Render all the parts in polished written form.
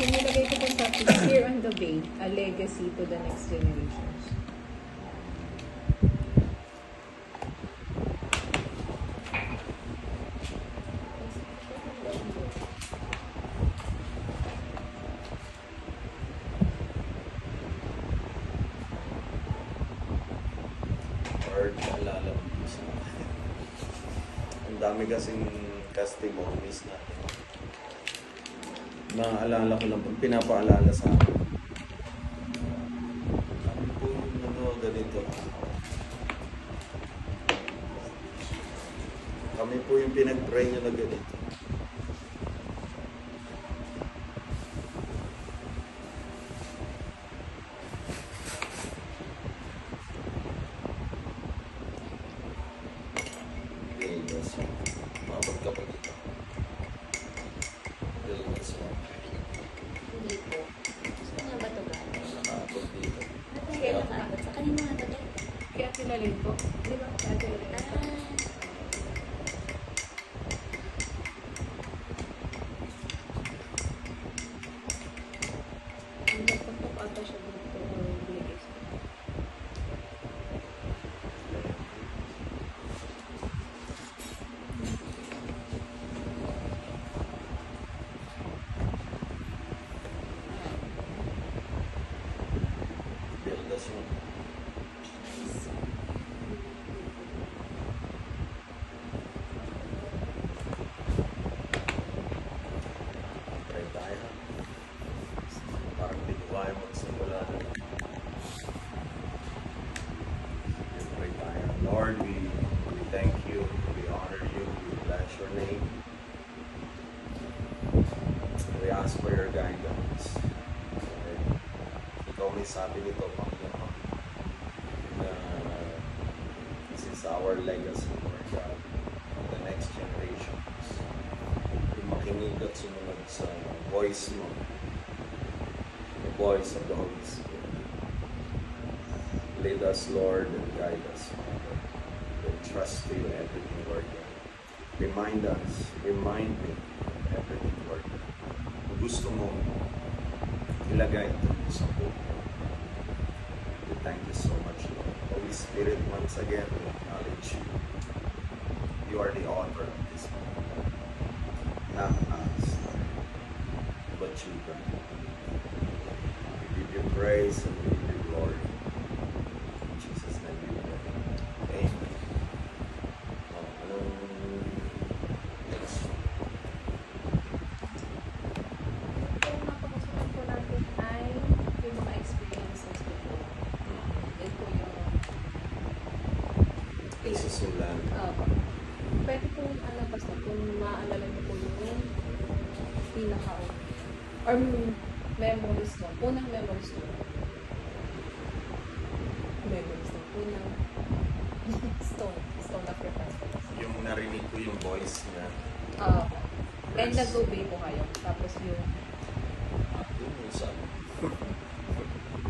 Nilagay ko po sa Here on the Bay, a legacy to the next generations. Lord, naalala ko po sa akin. Ang dami kasing testimonies natin. Naaalala ko lang, pinapaalala sa akin. Kami po yung ganito. Kami po yung pinag-pray nyo na ganito. Mabot ka pa dito. Hindi po. Saan nga ba ito galing? Nakakot dito. Kaya nakaabot sa kanina nga ba ito? Kaya tinalin ko. Di ba? Kaya tinalin ko. Nagpuntok ata siya dito or bilis. Buildasyon. Try tayo ha. Parang binuhay mo sa wala na. Try tayo. Lord, we thank you, we honor you, we bless your name. We ask for your guidance. Ikaw may sabi nito, Panginoon, na this is our legacy, Lord God, for the next generations. Yung makinig at sumunod sa voice mo, the voice of the Holy Spirit. Lead us, Lord, and guide us, Father. We trust you in everything, Lord God. Remind me of everything, Lord God. Kung gusto mo, ilagay ito sa buhay. We thank you so much, Lord. Holy Spirit, once again, we acknowledge you. You are the author of this moment. Not us, but you, God. We give you praise and we give you glory. In Jesus' name we pray. Amen. Anong next? Yung napakasunod po natin ay yung mga experiences ko po. Yan po yung Isusulan. pwede po basta kung maaalala niyo po yung pinaka or memories no. Unang memories no. Memories no. Unang stone of your past. Yung narinig ko yung voice niya. And nag-obey po kayo. Tapos yung Yung sa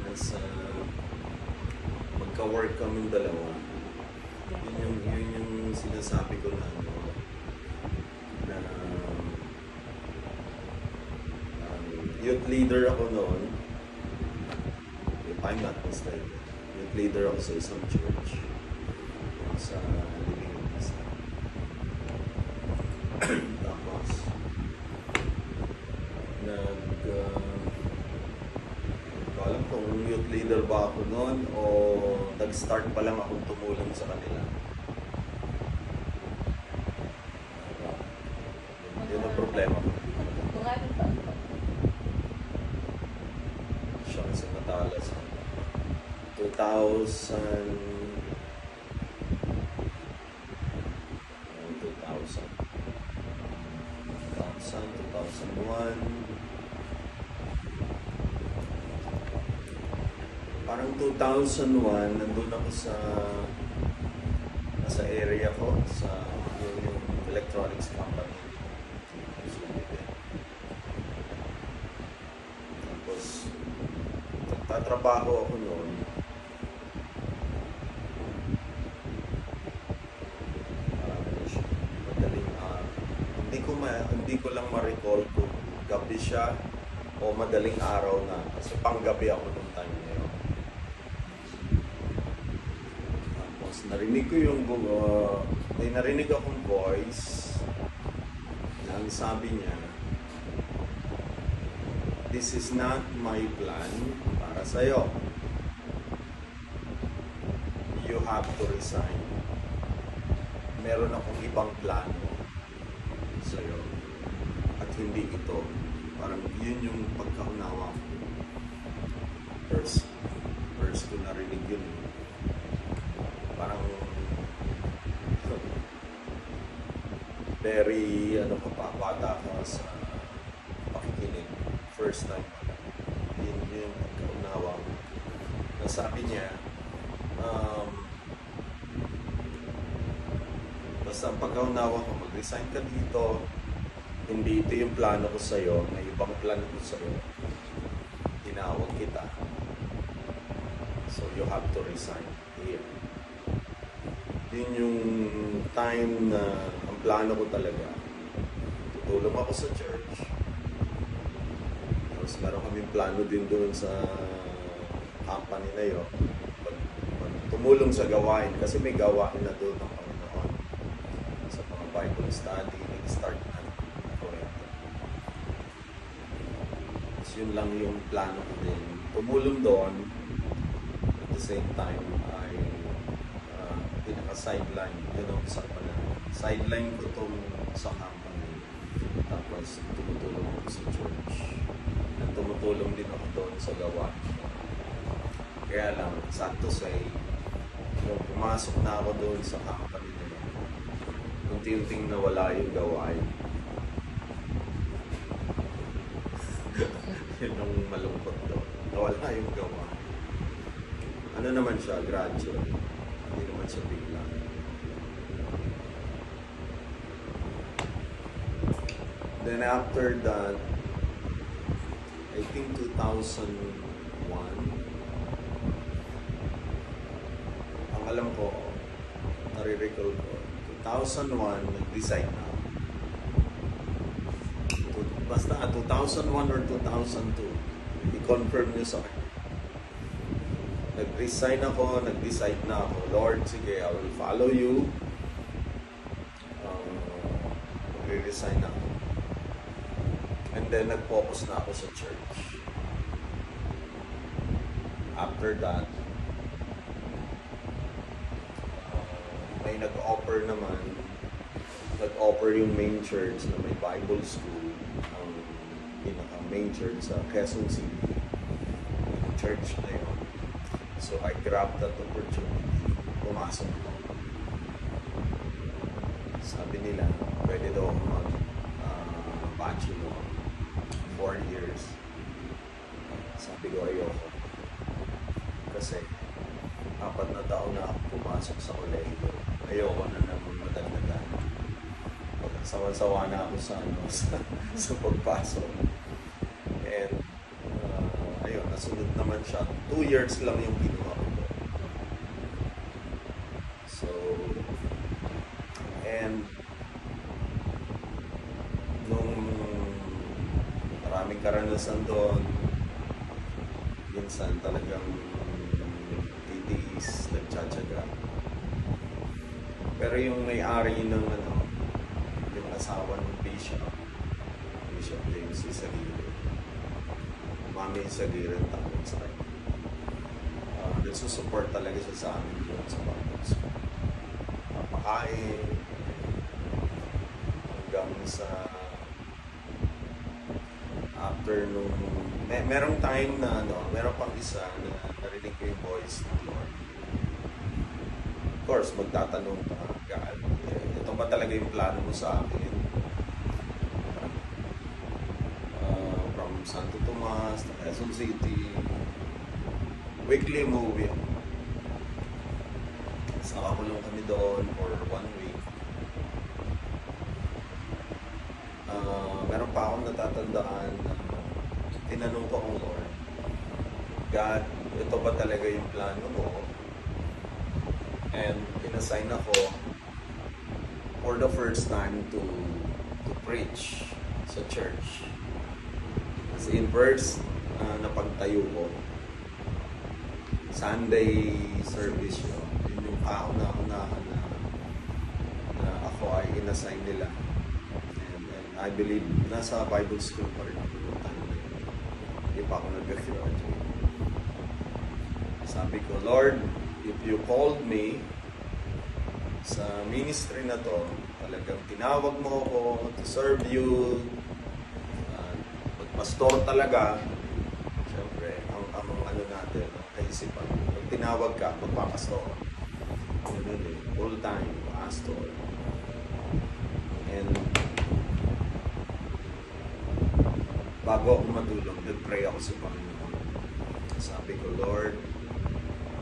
nasa magka-work kaming dalawa. Yun yung sinasabi ko na na youth leader ako noon. If I'm not mistaken. Youth leader ako sa isang church. Sa Living in Peace. Tapos alam kung youth leader ba ako noon o nag-start pa lang akong tumulong sa kanila. Yun ang problema ko. kung ano pa. Siya kasi matalas. 2000 2001. Parang 2001, nandun ako sa nasa area ko, sa yung electronics company. Tapos, nagtatrabaho ako noon. Madaling hindi ko lang ma-recall kung gabi siya o madaling araw na kasi panggabi ako nung time na yun. Tapos narinig ko yung may narinig akong voice na ang sabi niya, "This is not my plan para sa'yo. You have to resign. Meron akong ibang plano sa'yo. At hindi ito." Parang yun yung pagkaunawa ko. First ko narinig yun. Parang very bata ka sa pakikinig. First time. Yun yung pagkaunawa ko. Nasabi niya, basta ang pagkaunawa ko, mag-resign ka dito. Hindi ito yung plano ko sa'yo. May ibang plano ko sa'yo. Tinawag kita. So you have to resign here. Yun yung time na ang plano ko talaga. Tutulong ako sa church. Tapos meron kaming plano din doon sa company na yun. Tumulong sa gawain. Kasi may gawain na doon ng Panginoon. Sa mga Bible study, nag-start na. Tapos yun lang yung plano ko din. Tumulong doon. At the same time, ay pinaka-sideline. Sa sideline ko itong sa company. Tapos tumutulong ako sa church. At tumutulong din ako doon sa gawa. Kaya lang, sad to say, nung pumasok na ako doon sa company nila, unti-unting nawala yung gawain. Yun ang malungkot doon. Nawala yung gawain. Ano naman siya, gradual. Hindi naman siya bigla. Then after that, I think 2001, ang alam ko, nare-recall ko, 2001, nag-decide na ako. Basta 2001 or 2002, i-confirm nyo sa akin. Nag-resign ako, nag-decide na ako, Lord, sige, I will follow you. Mag-resign ako. And then, nag-focus na ako sa church. After that, may nag-offer naman, nag-offer yung main church na may Bible school, ang pinaka-main church sa Quezon City, yung church na yun. So, I grabbed that opportunity, pumasok ko. Sabi nila, pwede daw ako mag-bachelor, 4 years. Sabi ko, ayoko. Kasi, 4 na taon na ako pumasok sa kolehiyo. Ayoko na naman madagdagan. Sawa-sawa na ako sa pagpasok. And, ayun, nasunod naman siya. 2 years lang yung ginawa ko. So, and, nung maraming karanasan doon, minsan talagang titiis, nagtsatsaga. Pero yung may-ari ng yung asawa ng Bishop James Isaguirre, Mami Isaguirre ang tawag sa akin. Nagsusupport talaga siya sa amin doon sa Bible School. Mapakain, hanggang sa after nung merong time na meron pang isa na narinig ko yung voice ng Lord. Of course, magtatanong ka, God, ito ba talaga yung plano mo sa akin? From Santo Tomas to Quezon City, weekly movie. Nakakulong kami doon for 1 week. Meron pa akong natatandaan na tinanong ko ang Lord, God, ito ba talaga yung plano mo? And inassign ako for the first time to preach sa church. As in first na pagtayo ko, Sunday service yun. Yun yung kauna-unahan na ako ay inassign nila. And I believe nasa Bible school pa rin ako noong time na yun. Hindi pa ako nag-graduate. Sabi ko, Lord, if you called me sa ministry na to, talagang tinawag mo ako to serve you, magpastor talaga, siyempre, ang ano natin, ang kaisipan, pag tinawag ka, magpapastor. Ganun eh, full time, pastor. And bago ako matulog, nag-pray ako sa Panginoon. Sabi ko, Lord,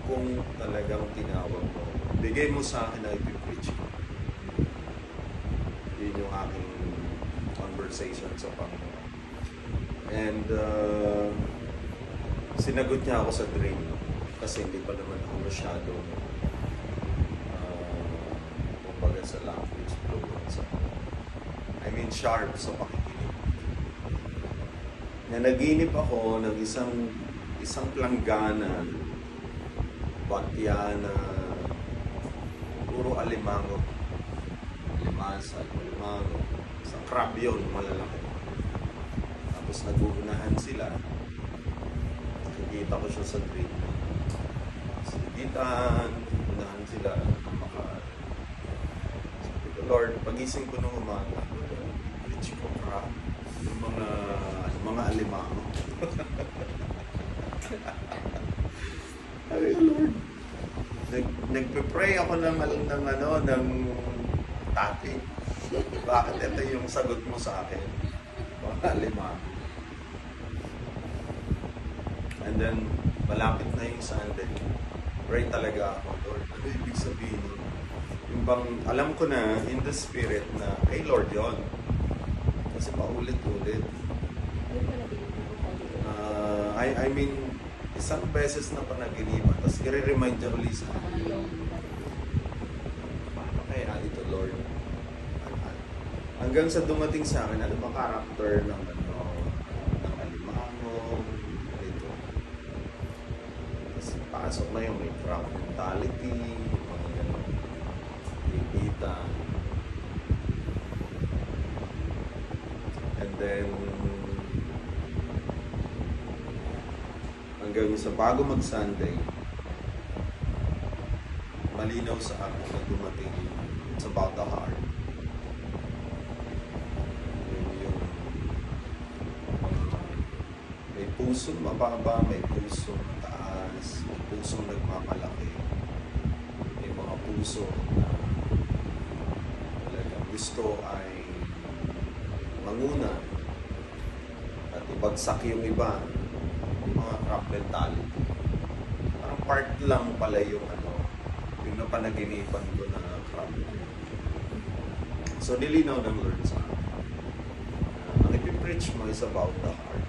kung talagang tinawag mo, bigay mo sa akin na ipipreach ko. Yun yung aking conversation sa Panginoon. And sinagot niya ako sa dream kasi hindi pa naman ako masyado kumbaga sa language fluent. I mean sharp sa pakikinig. Nanaginip ako ng isang planggana, Batyana, puro alimango. Alimasa, alimango. Isang crab yun, malalaki. Tapos naguunahan sila. Nakikita ko siya sa dream. Sigitan, unahan sila. Sabi ko, Lord, pagising ko nung umaga, preach ko crab. Yung mga alimango. Ay, Lord. Nagpe-pray ako ng topic. Bakit ito yung sagot mo sa akin? Mga lima. And then, malapit na yung Sunday. Pray talaga ako, Lord. Ano ibig sabihin? Yung bang, alam ko na in the spirit na, hey Lord, yon. Kasi paulit-ulit. I mean, isang beses na panaginipan, tapos i-remind niya ulit sa akin. Paano kaya ito, Lord? Hanggang sa dumating sa akin, ano ba character ng alimango, ito. Tapos pasok na yung may crowd mentality, mga gano'n, ikita. And then, hanggang sa bago mag-Sunday, malinaw sa akin na dumating sa about the heart. May pusong mababa, may pusong mataas, may pusong nagmamalaki, may mga puso na talagang gusto ay manguna at ibagsak yung iba. Mga crab mentality. Parang part lang pala yung yung napanaginipan ko na crab. So nilinaw ng Lord sa akin. Ang ipipreach mo is about the heart.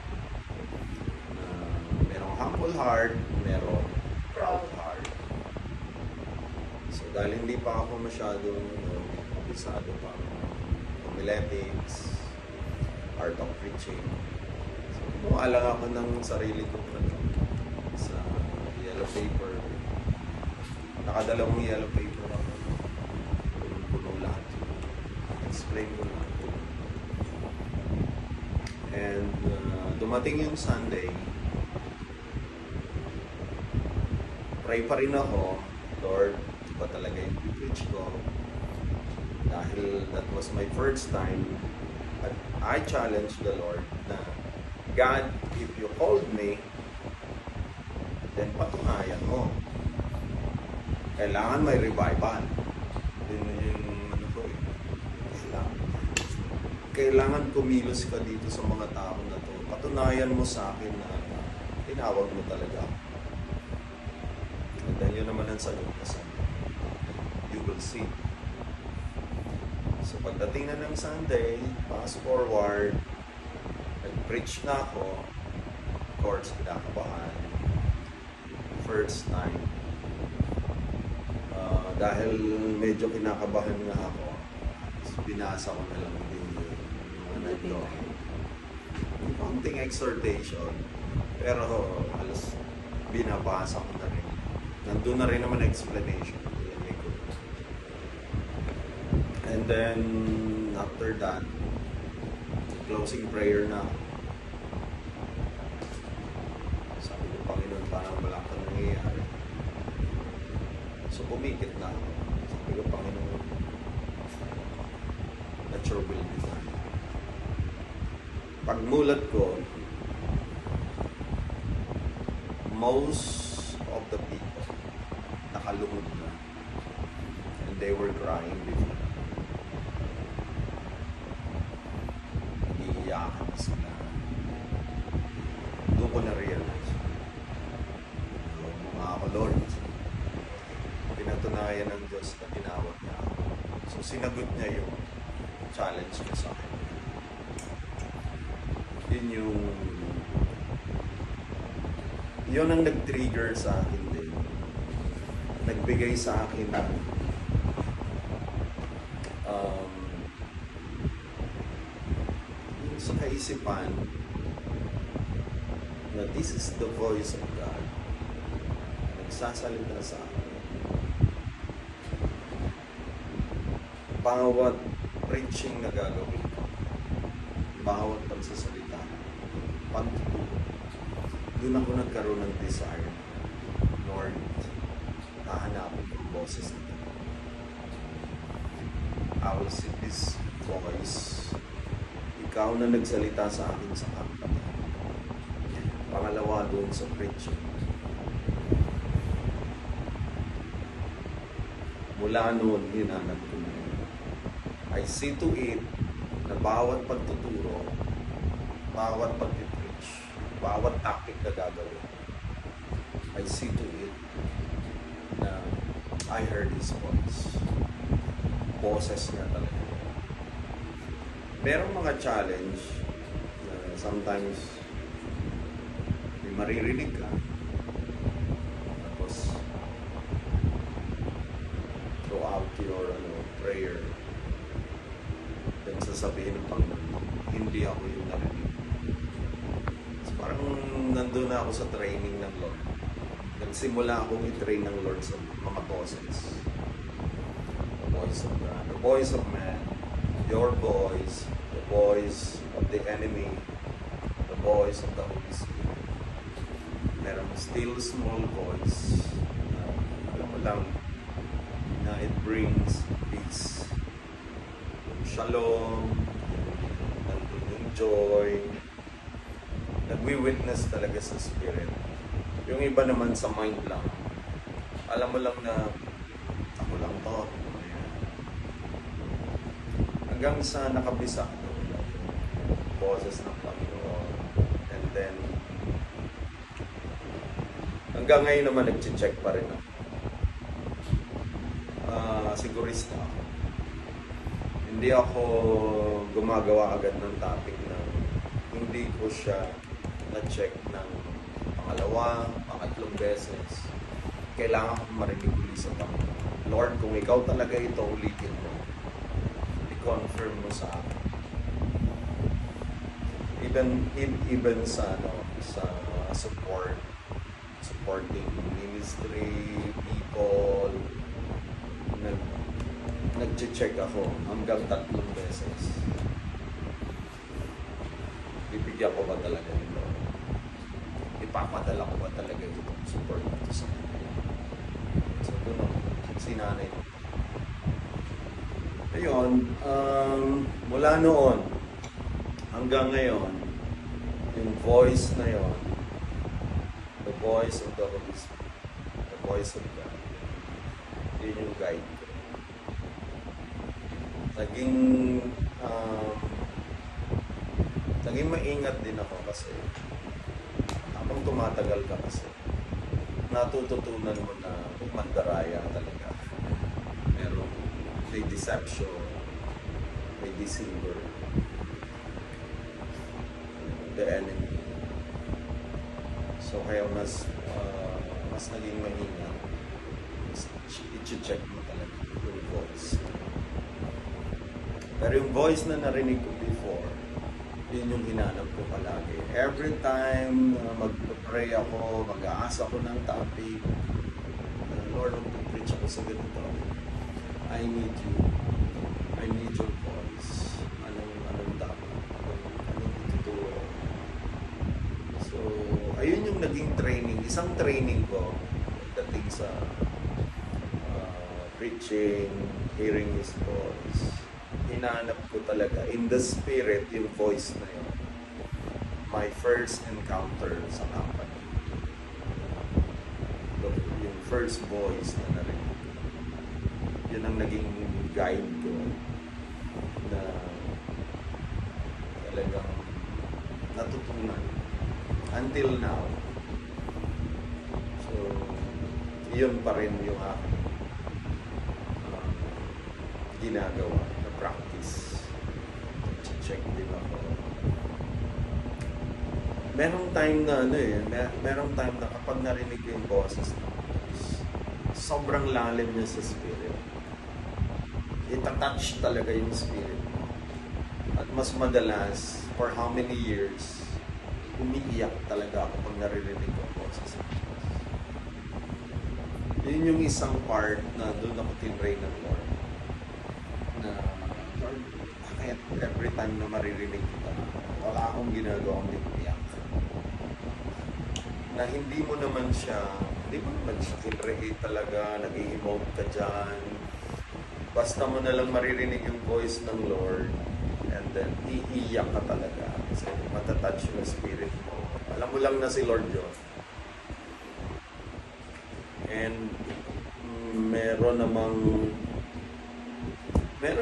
Merong humble heart, merong proud heart. So dahil hindi pa ako masyadong kabisado pa homiletics, art of preaching, kumuha lang ako ng sarili ko sa yellow paper. Nakadalawang yellow paper ako. Puno lahat. Explain ko lahat. And dumating yung Sunday, pray pa rin ako, Lord, ito ba talaga yung preach ko? Dahil that was my first time, at I challenged the Lord na, God, if you called me, then patunayan mo. Kailangan may revival. Kailangan kumilos ka dito sa mga tao na to. Patunayan mo sa akin na tinawag mo talaga. And then yun naman ang sagot na sa you will see. So pagdating na ng Sunday, fast forward, nag-preach na ako. Of course, kinakabahan. First time. Dahil medyo kinakabahan nga ako, binasa ko na lang din yung mga nagdo. Hindi pa ako konting exhortation, pero halos binabasa ko na rin. Nandun na rin naman explanation. And then, after that, closing prayer na. Sabi ko, Panginoon, parang wala kang nangyayari. So, pumikit na ako. Sabi ko, Panginoon, let your will be done. Pagmulat ko, most of the people nakalungod na. And they were crying before. Iiyakan na sila. Doon ko na-realize. Mga ako, Lord, pinatunayan ng Diyos na tinawag niya ako. So, sinagot niya yung challenge niya sa akin. Yun ang nag-trigger sa akin din. Nagbigay sa akin na sa kaisipan na this is the voice of God. Nagsasalita sa akin. Bawat preaching na gagawin ko, bawat pagsasalita, pagtuturo, doon ako nagkaroon ng desire. Lord, hahanapin ko boses nito. I will see this voice. Ikaw na nagsalita sa akin sa kapatid. Pangalawa doon sa preaching. Mula noon, hinanap ko na. I see to it na bawat pagtuturo, bawat pag-preach, bawat topic na gagawin, I see to it na I heard His voice. Boses niya talaga. Merong mga challenge na sometimes may maririnig ka. Tapos throughout your prayer, then sasabihin ng Panginoon, hindi ako yung narinig. So, parang nandun na ako sa training ng Lord. Nagsimula akong i-train ng Lord sa mga boses. The voice of God, the voice of man, your voice, the voice of the enemy, the voice of the Holy Spirit. Merong still small voice na alam mo lang na it brings peace. Yung shalom, nandun yung joy, nagwi-witness talaga sa spirit. Yung iba naman sa mind lang, alam mo lang na ako lang to. Hanggang sa nakabisa ko boses ng Panginoon. And then hanggang ngayon naman nag-check pa rin ako. Sigurista ako. Hindi ako gumagawa agad ng topic na hindi ko siya na-check ng pangalawa, pangatlong beses. Kailangan ko marinig ulit sa Panginoon. Lord, kung ikaw talaga ito, ulitin mo. I-confirm mo sa akin. Even sa supporting ministry, people, nag-check ako hanggang 3 beses. Bibigyan ko ba talaga ito? Ipapadala ko ba talaga ito? Support ito sa akin. So, ito na, sinanay ko. Ayun, mula noon hanggang ngayon, yung voice na yon, the voice of the Holy Spirit, the voice of God, yun yung guide ko. Naging maingat din ako kasi habang tumatagal ka kasi natututunan mo na mandaraya talaga. May deception, may deceiver, the enemy. So kaya mas naging maingat. I-check mo talaga yung voice. Pero yung voice na narinig ko before, Yun yung hinanap ko palagi. Every time na mag-pray ako, mag-aasa ako ng topic, Lord, mag-preach ako sa ganito. I need you. I need your voice. Anong dapat? Anong ituturo? So, ayun yung naging training. Isang training ko dating sa preaching, hearing His voice. Hinanap ko talaga in the spirit yung voice na yun. My first encounter sa company. Yung first voice na narinig ko. Yun ang naging guide ko na talagang natutunan until now. So, yun pa rin yung aking ginagawa na practice. Check din ako. Merong time na merong time na kapag narinig ko yung boses ng voice, sobrang lalim niya sa spirit. Itatouch talaga yung spirit mo. At mas madalas, for how many years, umiiyak talaga ako pag naririnig ko ang boses ng Diyos. Yun yung isang part na doon ako tinray ng Lord. Na, Lord, bakit every time na maririnig kita, wala akong ginagawang umiiyak. Na hindi mo naman siya kinreate talaga, nag-i-emote ka dyan. Basta mo na lang maririnig yung voice ng Lord and then iiyak ka talaga kasi matatouch yung spirit mo. Alam mo lang na si Lord yun. And meron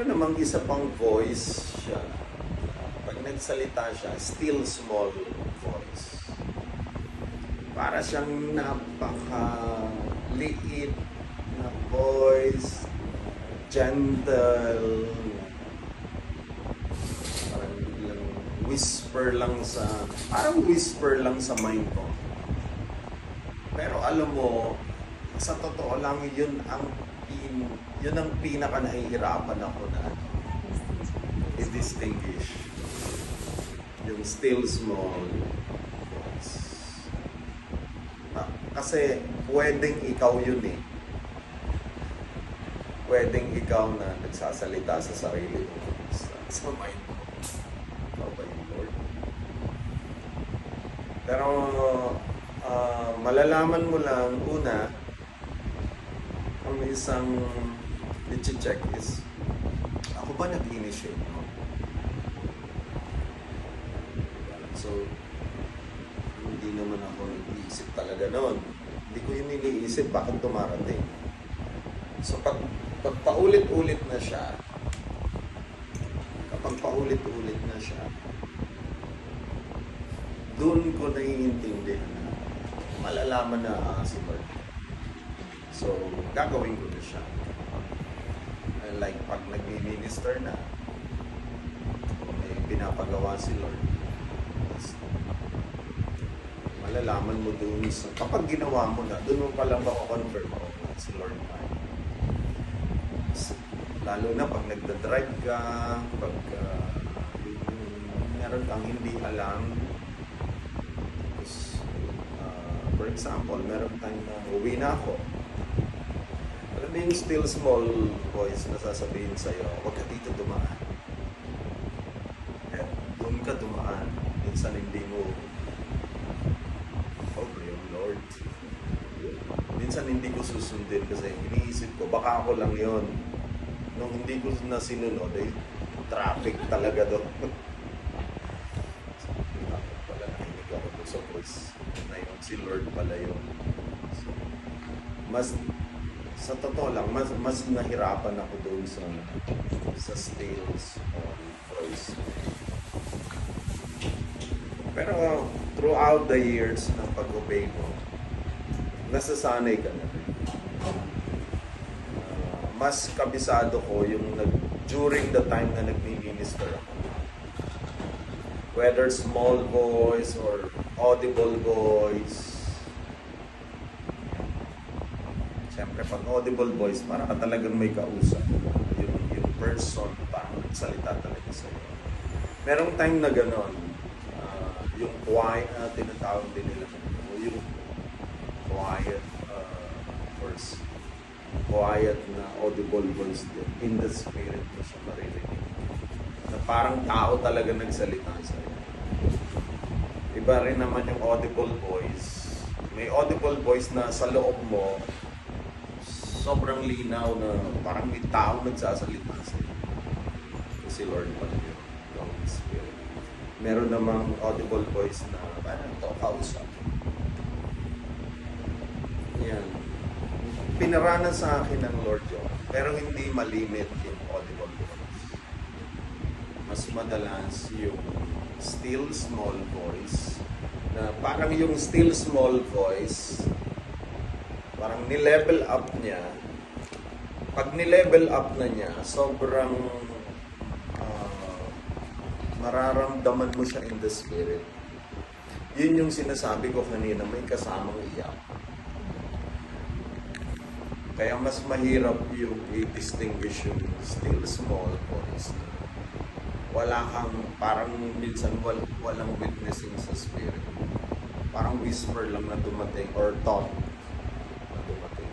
namang isa pang voice siya. Pag nagsalita siya, still small voice. Para siyang napaka-liit na voice, gentle, parang whisper lang sa mind ko. Pero alam mo, sa totoo lang, yun ang pinaka nahihirapan ako na i-distinguish. Yung still small voice. Kasi pwedeng ikaw yun eh. Pwedeng ikaw na nagsasalita sa sarili mo, sa mind mo. Ikaw ba yung Lord? Pero malalaman mo lang, una, ang isang i-check is, ako ba nag-initiate mo? So, hindi naman ako nag-iisip talaga noon. Hindi ko yun iniisip, bakit tumarating? So, pag paulit-ulit na siya, doon ko naiintindihan na malalaman na si Lord. So, gagawin ko na siya. Like, pag nag-minister na, may pinapagawa si Lord. Malalaman mo doon sa, kapag ginawa mo na, doon mo palang makakonfirm mo si Lord na. Lalo na pag nagdadrive ka, pag meron kang hindi alam. For example, meron tayong uwi na ako. Alam mo yung still small voice na sasabihin sa'yo, huwag ka dito dumaan. Eh, doon ka dumaan. Minsan hindi mo, yung Lord. Minsan hindi ko susundin kasi iniisip ko, baka ako lang yon. Nung hindi ko na sinunod, traffic talaga doon. Pala nahinig ako doon sa voice na yun, si Lord pala yun. So, sa totoo lang, mas nahirapan ako doon sa still small voice. Pero throughout the years ng pag-obey ko, nasasanay ka na. Mas kabisado ko yung during the time na nag-minister ako. Whether small voice or audible voice. Siyempre, pag audible voice, para ka talagang may kausap. Yung person, parang nagsalita talaga sa'yo. Merong time na gano'n, yung quiet, tinatawag din nila, yung quiet voice, quiet na audible voice din, in the spirit mo siya maririnig. Na parang tao talaga nagsalita sa'yo. Iba rin naman yung audible voice. May audible voice na sa loob mo, sobrang linaw na parang may tao nagsasalita sa'yo. Kasi Lord pala yun, the Holy Spirit. Meron namang audible voice na parang ito, kausap. Yan. Pinaranan sa akin ng Lord yun, pero hindi malimit yung audible voice. Mas madalas yung still small voice, na parang yung still small voice, parang ni-level up niya. Pag ni-level up na niya, sobrang mararamdaman mo siya in the spirit. Yun yung sinasabi ko kanina, may kasamang iyak. Kaya mas mahirap yung i-distinguish yung still small voice. Wala kang, parang minsan walang witnessing sa spirit. Parang whisper lang na dumating or thought na dumating.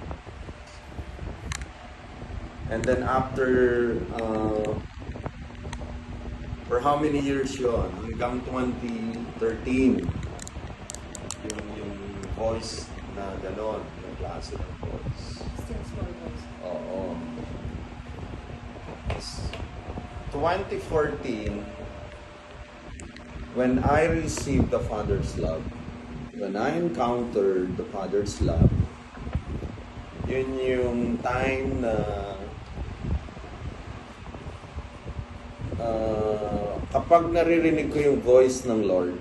And then after, for how many years yun? Hanggang 2013. Yung voice na gano'n, yung klase ng voice. Still small voice. Oo. 2014, when I received the Father's love, when I encountered the Father's love, yun yung time na kapag naririnig ko yung voice ng Lord,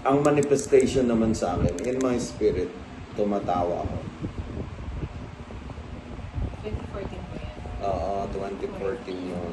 ang manifestation naman sa akin, in my spirit, tumatawa ako. 2014 po yan. Oo, 2014 yun.